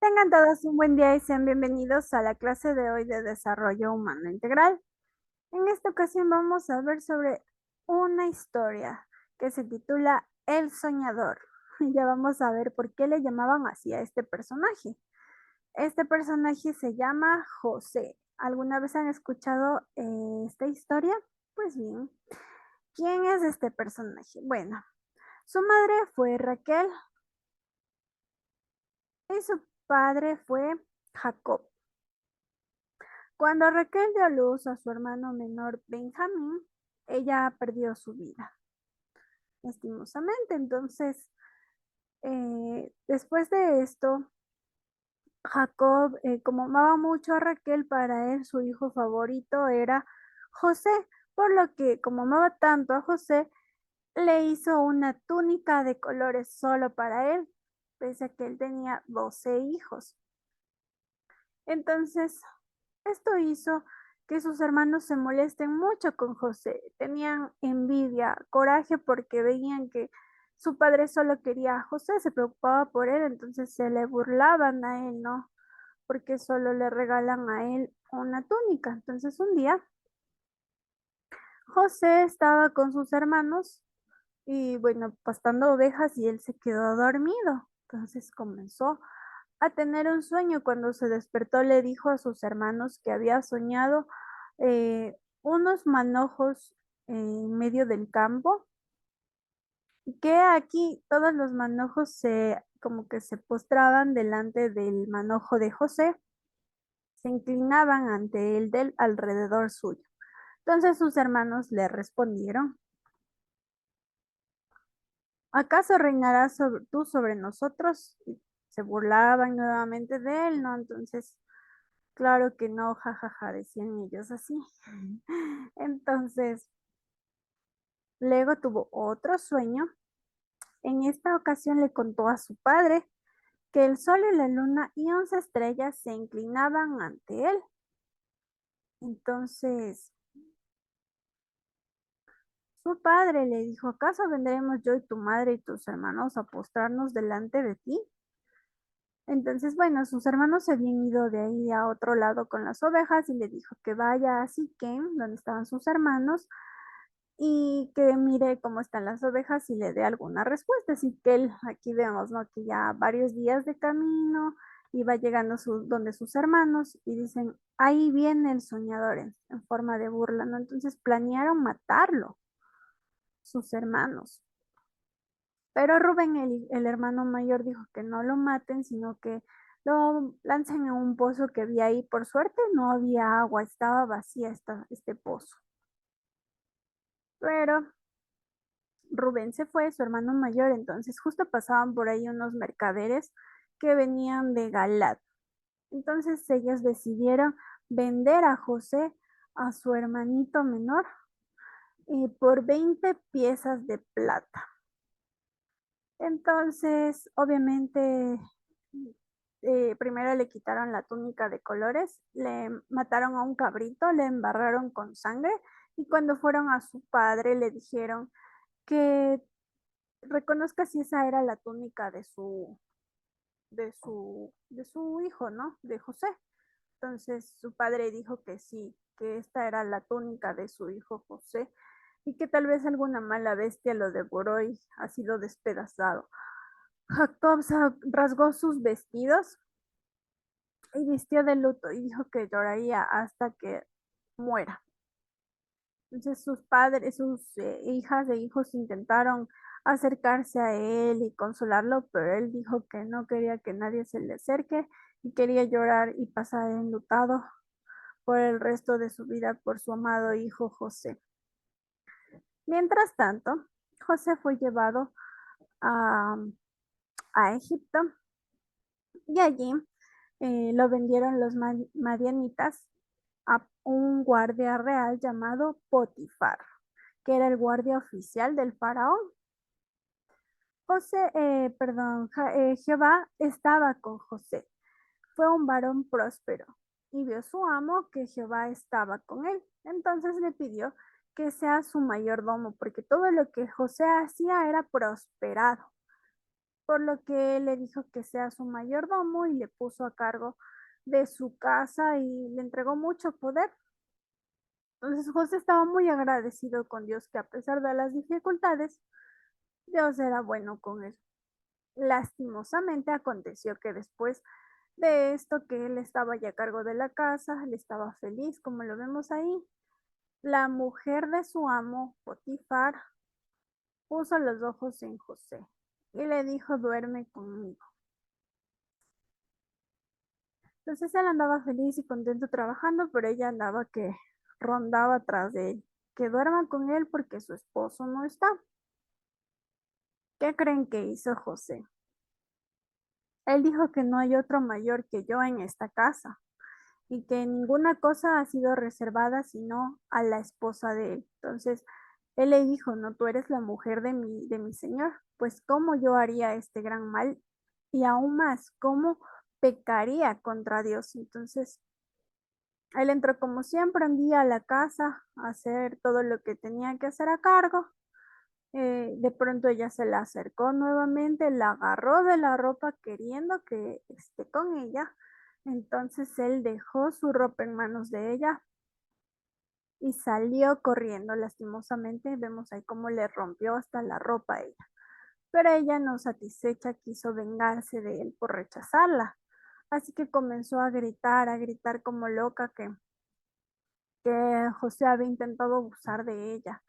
Tengan todos un buen día y sean bienvenidos a la clase de hoy de Desarrollo Humano Integral. En esta ocasión vamos a ver sobre una historia que se titula El Soñador. Ya vamos a ver por qué le llamaban así a este personaje. Este personaje se llama José. ¿Alguna vez han escuchado esta historia? Pues bien, ¿quién es este personaje? Bueno, su madre fue Raquel y su padre fue Jacob. Cuando Raquel dio a luz a su hermano menor Benjamín, ella perdió su vida, lastimosamente. Entonces, después de esto, Jacob, como amaba mucho a Raquel, para él su hijo favorito era José, por lo que, como amaba tanto a José, le hizo una túnica de colores solo para él, pese a que él tenía 12 hijos. Entonces, esto hizo que sus hermanos se molesten mucho con José. Tenían envidia, coraje porque veían que su padre solo quería a José, se preocupaba por él, entonces se le burlaban a él, ¿no? Porque solo le regalan a él una túnica. Entonces un día José estaba con sus hermanos y bueno, pastando ovejas y él se quedó dormido. Entonces comenzó a tener un sueño. Cuando se despertó le dijo a sus hermanos que había soñado unos manojos en medio del campo, que aquí todos los manojos se como que se postraban delante del manojo de José, se inclinaban ante él del alrededor suyo. Entonces sus hermanos le respondieron: ¿acaso reinarás tú sobre nosotros? Y se burlaban nuevamente de él, ¿no? Entonces, claro que no, jajaja, decían ellos así. Entonces, luego tuvo otro sueño. En esta ocasión le contó a su padre que el sol y la luna y 11 estrellas se inclinaban ante él. Entonces, su padre le dijo: ¿acaso vendremos yo y tu madre y tus hermanos a postrarnos delante de ti? Entonces, bueno, sus hermanos se habían ido de ahí a otro lado con las ovejas y le dijo que vaya a Siquem, donde estaban sus hermanos, y que mire cómo están las ovejas y le dé alguna respuesta. Así que él, aquí vemos, ¿no? Que ya varios días de camino iba llegando donde sus hermanos y dicen: ahí viene el soñador en forma de burla, ¿no? Entonces planearon matarlo, sus hermanos. Pero Rubén, el hermano mayor, dijo que no lo maten, sino que lo lancen a un pozo que había ahí. Por suerte no había agua, estaba vacía este pozo. Pero Rubén se fue, su hermano mayor, entonces justo pasaban por ahí unos mercaderes que venían de Galat. Entonces ellos decidieron vender a José, a su hermanito menor, por 20 piezas de plata. Entonces, obviamente, primero le quitaron la túnica de colores, le mataron a un cabrito, le embarraron con sangre y cuando fueron a su padre le dijeron que reconozca si esa era la túnica de su hijo, ¿no? De José. Entonces su padre dijo que sí, que esta era la túnica de su hijo José y que tal vez alguna mala bestia lo devoró y ha sido despedazado. Jacob rasgó sus vestidos y vistió de luto y dijo que lloraría hasta que muera. Entonces sus padres, sus hijas e hijos intentaron acercarse a él y consolarlo, pero él dijo que no quería que nadie se le acerque y quería llorar y pasar enlutado por el resto de su vida por su amado hijo José. Mientras tanto, José fue llevado a, a Egipto y allí lo vendieron los madianitas a un guardia real llamado Potifar, que era el guardia oficial del faraón. Jehová estaba con José. Fue un varón próspero y vio su amo que Jehová estaba con él. Entonces le pidió que sea su mayordomo, porque todo lo que José hacía era prosperado. por lo que le dijo que sea su mayordomo y le puso a cargo de su casa y le entregó mucho poder. Entonces José estaba muy agradecido con Dios que a pesar de las dificultades, Dios era bueno con él. Lastimosamente aconteció que después de esto, que él estaba ya a cargo de la casa, él estaba feliz, como lo vemos ahí. La mujer de su amo, Potifar, puso los ojos en José y le dijo, duerme conmigo. Entonces él andaba feliz y contento trabajando, pero ella andaba que rondaba atrás de él, que duerma con él porque su esposo no está. ¿Qué creen que hizo José? Él dijo que no hay otro mayor que yo en esta casa y que ninguna cosa ha sido reservada sino a la esposa de él. Entonces, él le dijo, no, tú eres la mujer de mi señor, pues cómo yo haría este gran mal y aún más, cómo pecaría contra Dios. Entonces, él entró como siempre un día a la casa a hacer todo lo que tenía que hacer a cargo. De pronto ella se le acercó nuevamente, la agarró de la ropa queriendo que esté con ella. Entonces él dejó su ropa en manos de ella y salió corriendo. Lastimosamente vemos ahí cómo le rompió hasta la ropa a ella. Pero ella, no satisfecha, quiso vengarse de él por rechazarla. Así que comenzó a gritar como loca que José había intentado abusar de ella.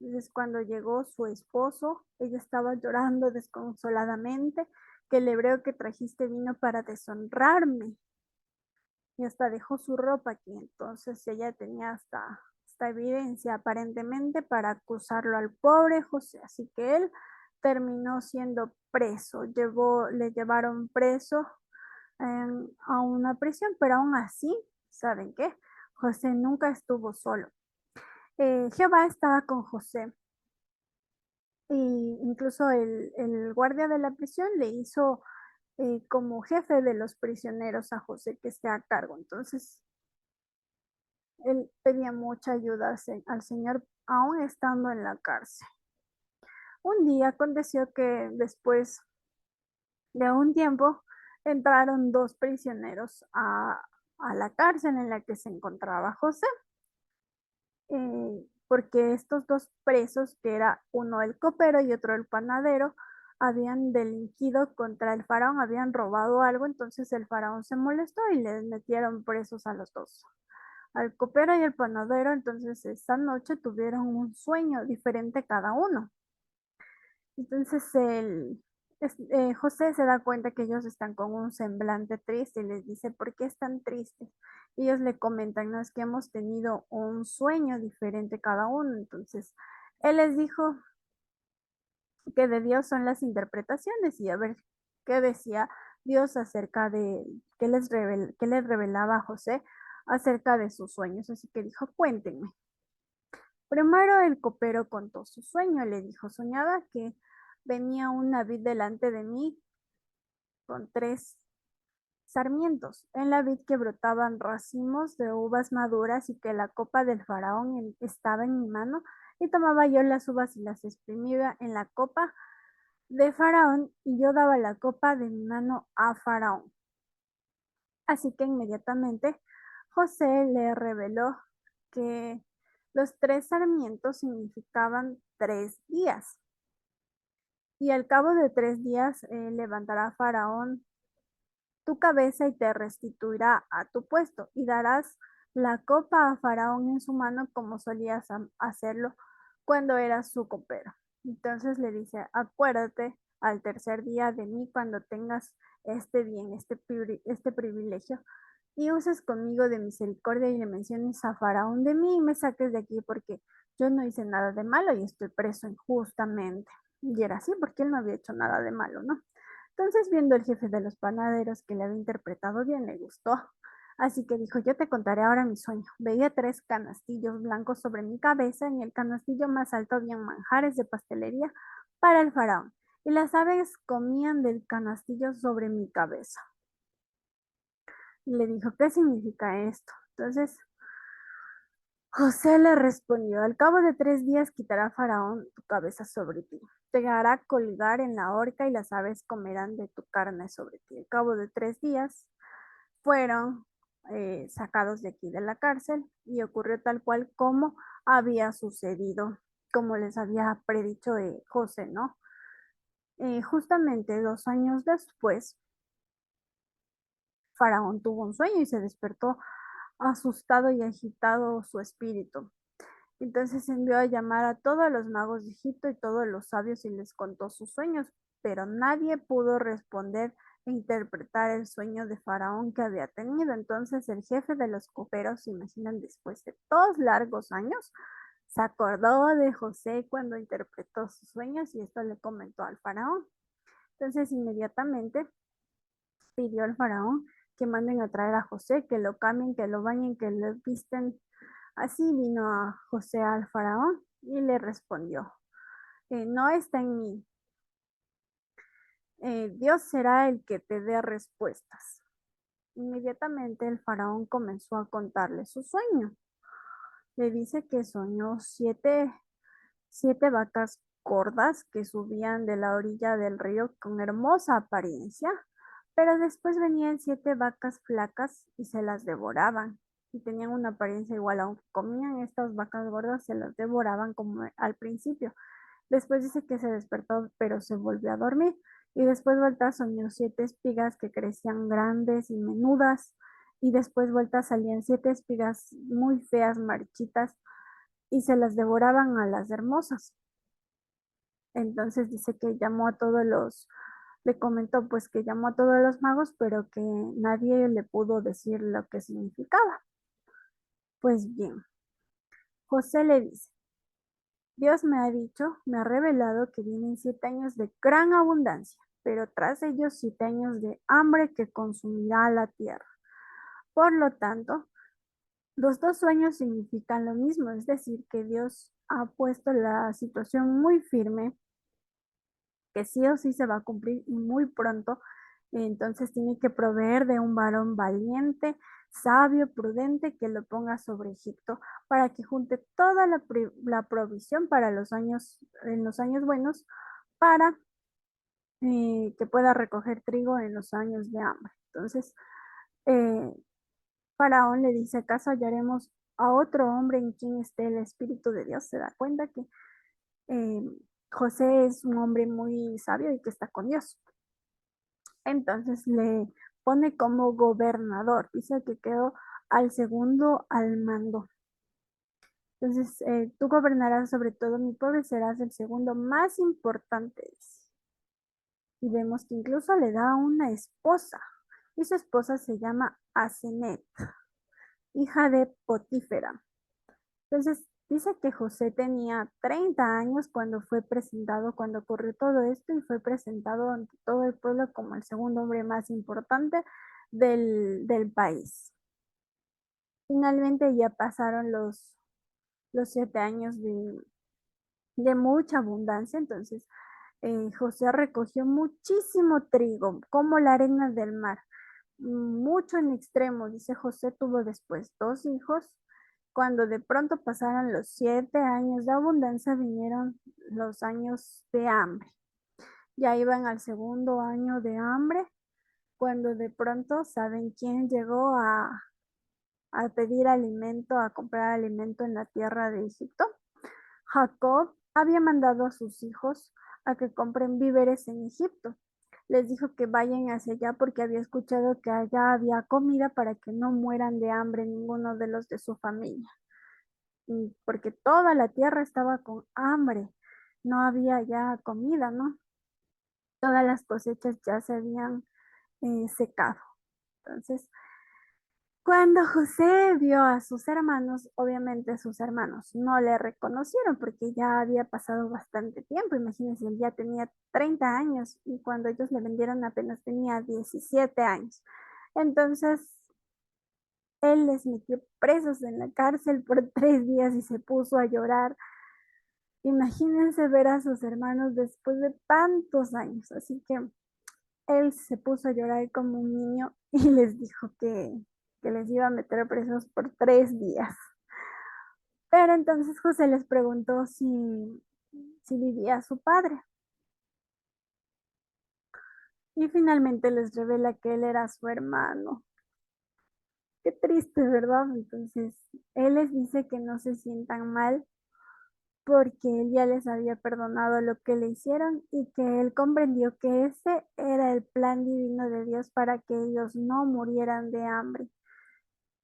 Entonces, cuando llegó su esposo, ella estaba llorando desconsoladamente, que el hebreo que trajiste vino para deshonrarme, y hasta dejó su ropa aquí. Entonces ella tenía esta evidencia aparentemente para acusarlo al pobre José, así que él terminó siendo preso. Le llevaron preso a una prisión, pero aún así, ¿saben qué? José nunca estuvo solo. Jehová estaba con José y incluso el guardia de la prisión le hizo como jefe de los prisioneros a José que esté a cargo. Entonces, él pedía mucha ayuda al Señor aún estando en la cárcel. Un día aconteció que después de un tiempo entraron dos prisioneros a la cárcel en la que se encontraba José. Porque estos dos presos, que era uno el copero y otro el panadero, habían delinquido contra el faraón, habían robado algo, entonces el faraón se molestó y les metieron presos a los dos, al copero y al panadero. Entonces esa noche tuvieron un sueño diferente cada uno. Entonces José se da cuenta que ellos están con un semblante triste y les dice, ¿por qué están tristes? Y ellos le comentan, no, es que hemos tenido un sueño diferente cada uno. Entonces él les dijo que de Dios son las interpretaciones y a ver qué decía Dios acerca de, qué les revelaba a José acerca de sus sueños. Así que dijo, cuéntenme. Primero el copero contó su sueño, le dijo, soñaba que venía una vid delante de mí con tres sarmientos, en la vid que brotaban racimos de uvas maduras y que la copa del faraón estaba en mi mano, y tomaba yo las uvas y las exprimía en la copa de faraón, y yo daba la copa de mi mano a faraón. Así que inmediatamente José le reveló que los tres sarmientos significaban 3 días. Y al cabo de 3 días levantará Faraón tu cabeza y te restituirá a tu puesto, y darás la copa a Faraón en su mano como solías hacerlo cuando eras su copero. Entonces le dice, acuérdate al tercer día de mí cuando tengas este bien, este privilegio, y uses conmigo de misericordia y le menciones a Faraón de mí y me saques de aquí porque yo no hice nada de malo y estoy preso injustamente. Y era así porque él no había hecho nada de malo, ¿no? Entonces, viendo el jefe de los panaderos que le había interpretado bien, le gustó. Así que dijo, yo te contaré ahora mi sueño. Veía 3 canastillos blancos sobre mi cabeza. En el canastillo más alto habían manjares de pastelería para el faraón, y las aves comían del canastillo sobre mi cabeza. Y le dijo, ¿qué significa esto? Entonces José le respondió, al cabo de 3 días quitará Faraón tu cabeza sobre ti. te hará colgar en la horca y las aves comerán de tu carne sobre ti. Al cabo de 3 días fueron sacados de aquí de la cárcel y ocurrió tal cual como había sucedido, como les había predicho José, ¿no? Justamente 2 años después, Faraón tuvo un sueño y se despertó asustado y agitado su espíritu. Entonces envió a llamar a todos los magos de Egipto y todos los sabios y les contó sus sueños, pero nadie pudo responder e interpretar el sueño de Faraón que había tenido. Entonces el jefe de los coperos, se imaginan, después de 2 largos años, se acordó de José cuando interpretó sus sueños y esto le comentó al Faraón. Entonces inmediatamente pidió al Faraón que manden a traer a José, que lo cambien, que lo bañen, que lo visten. Así vino a José al faraón y le respondió, no está en mí, Dios será el que te dé respuestas. Inmediatamente el faraón comenzó a contarle su sueño. Le dice que soñó siete vacas gordas que subían de la orilla del río con hermosa apariencia, pero después venían 7 vacas flacas y se las devoraban. Y tenían una apariencia igual, aunque comían estas vacas gordas, se las devoraban como al principio. Después dice que se despertó, pero se volvió a dormir. Y después vuelta soñó 7 espigas que crecían grandes y menudas. Y después vuelta salían 7 espigas muy feas, marchitas, y se las devoraban a las hermosas. Entonces dice que llamó a le comentó pues que llamó a todos los magos, pero que nadie le pudo decir lo que significaba. Pues bien, José le dice, Dios me ha dicho, me ha revelado que vienen 7 años de gran abundancia, pero tras ellos 7 años de hambre que consumirá la tierra. Por lo tanto, los dos sueños significan lo mismo, es decir, que Dios ha puesto la situación muy firme, que sí o sí se va a cumplir y muy pronto. Entonces tiene que proveer de un varón valiente, sabio, prudente, que lo ponga sobre Egipto para que junte toda la provisión para en los años buenos, para que pueda recoger trigo en los años de hambre. Entonces, eh, Faraón le dice, ¿acaso hallaremos a otro hombre en quien esté el Espíritu de Dios? Se da cuenta que eh, José es un hombre muy sabio y que está con Dios. Entonces le pone como gobernador, dice que quedó al segundo al mando. Entonces, tú gobernarás sobre todo mi pueblo y serás el segundo más importante. Y vemos que incluso le da una esposa, y su esposa se llama Asenet, hija de Potífera. Entonces, dice que José tenía 30 años cuando fue presentado, cuando ocurrió todo esto, y fue presentado ante todo el pueblo como el segundo hombre más importante del país. Finalmente ya pasaron los 7 años de mucha abundancia, entonces José recogió muchísimo trigo, como la arena del mar, mucho en extremo. Dice José tuvo después 2 hijos. Cuando de pronto pasaron los 7 años de abundancia, vinieron los años de hambre. Ya iban al segundo año de hambre, cuando de pronto, ¿saben quién llegó a pedir alimento, a comprar alimento en la tierra de Egipto? Jacob había mandado a sus hijos a que compren víveres en Egipto. Les dijo que vayan hacia allá porque había escuchado que allá había comida para que no mueran de hambre ninguno de los de su familia. Y porque toda la tierra estaba con hambre, no había ya comida, ¿no? Todas las cosechas ya se habían secado. Entonces, cuando José vio a sus hermanos, obviamente sus hermanos no le reconocieron porque ya había pasado bastante tiempo. Imagínense, él ya tenía 30 años y cuando ellos le vendieron apenas tenía 17 años. Entonces, él les metió presos en la cárcel por 3 días y se puso a llorar. Imagínense ver a sus hermanos después de tantos años. Así que él se puso a llorar como un niño y les dijo que les iba a meter presos por 3 días. Pero entonces José les preguntó si vivía su padre. y finalmente les revela que él era su hermano. Qué triste, ¿verdad? Entonces, él les dice que no se sientan mal porque él ya les había perdonado lo que le hicieron y que él comprendió que ese era el plan divino de Dios para que ellos no murieran de hambre.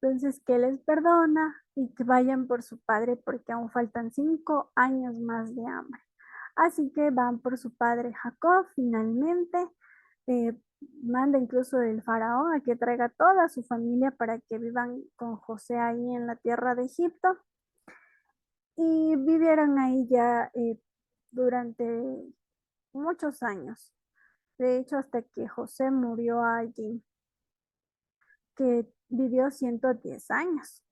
Entonces, que les perdona y que vayan por su padre porque aún faltan 5 años más de hambre. Así que van por su padre Jacob finalmente. eh, Manda incluso el faraón a que traiga toda su familia para que vivan con José ahí en la tierra de Egipto. Y vivieron ahí ya durante muchos años. De hecho, hasta que José murió allí, que vivió 110 años.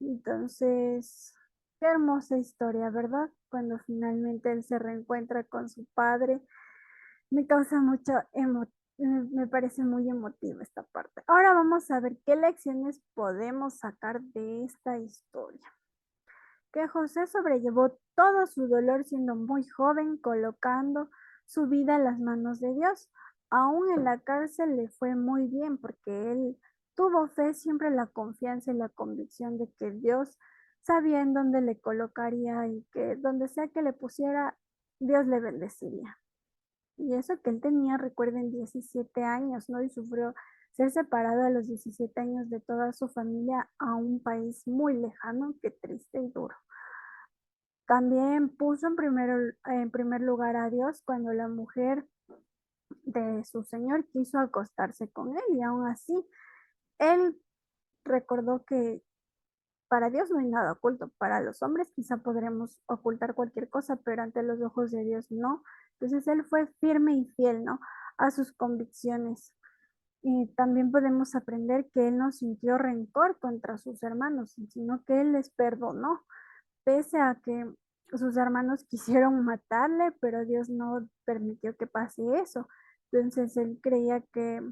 Entonces, qué hermosa historia, ¿verdad? Cuando finalmente él se reencuentra con su padre, me causa me parece muy emotiva esta parte. Ahora vamos a ver qué lecciones podemos sacar de esta historia. Que José sobrellevó todo su dolor siendo muy joven, colocando su vida en las manos de Dios. Aún en la cárcel le fue muy bien porque él tuvo fe, siempre la confianza y la convicción de que Dios sabía en dónde le colocaría y que donde sea que le pusiera, Dios le bendeciría. Y eso que él tenía, recuerden, 17 años, ¿no? Y sufrió ser separado a los 17 años de toda su familia a un país muy lejano, qué triste y duro. También puso en primer lugar a Dios cuando la mujer de su señor quiso acostarse con él y aún así él recordó que para Dios no hay nada oculto. Para los hombres quizá podremos ocultar cualquier cosa, pero ante los ojos de Dios no. Entonces él fue firme y fiel, ¿no? A sus convicciones. Y también podemos aprender que él no sintió rencor contra sus hermanos, sino que él les perdonó pese a que sus hermanos quisieron matarle, pero Dios no permitió que pase eso. Entonces él creía que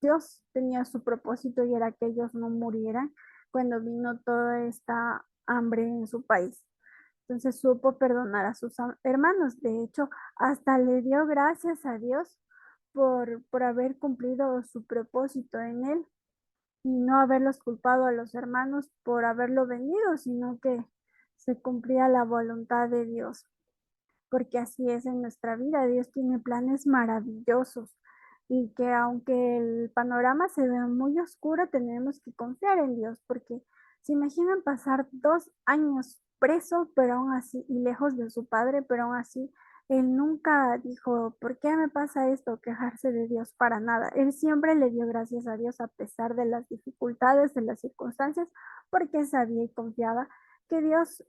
Dios tenía su propósito y era que ellos no murieran cuando vino toda esta hambre en su país. Entonces supo perdonar a sus hermanos. De hecho, hasta le dio gracias a Dios por haber cumplido su propósito en él y no haberlos culpado a los hermanos por haberlo vendido, sino que se cumplía la voluntad de Dios, porque así es en nuestra vida. Dios tiene planes maravillosos y que aunque el panorama se vea muy oscuro, tenemos que confiar en Dios, porque se imaginan pasar 2 años preso, pero aún así, y lejos de su padre, pero aún así, él nunca dijo, ¿por qué me pasa esto? Quejarse de Dios para nada. Él siempre le dio gracias a Dios a pesar de las dificultades, de las circunstancias, porque sabía y confiaba que Dios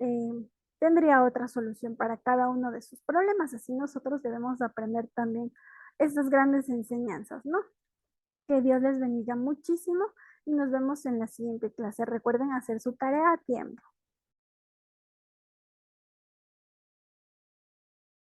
tendría otra solución para cada uno de sus problemas. Así nosotros debemos aprender también estas grandes enseñanzas, ¿no? Que Dios les bendiga muchísimo y nos vemos en la siguiente clase. Recuerden hacer su tarea a tiempo.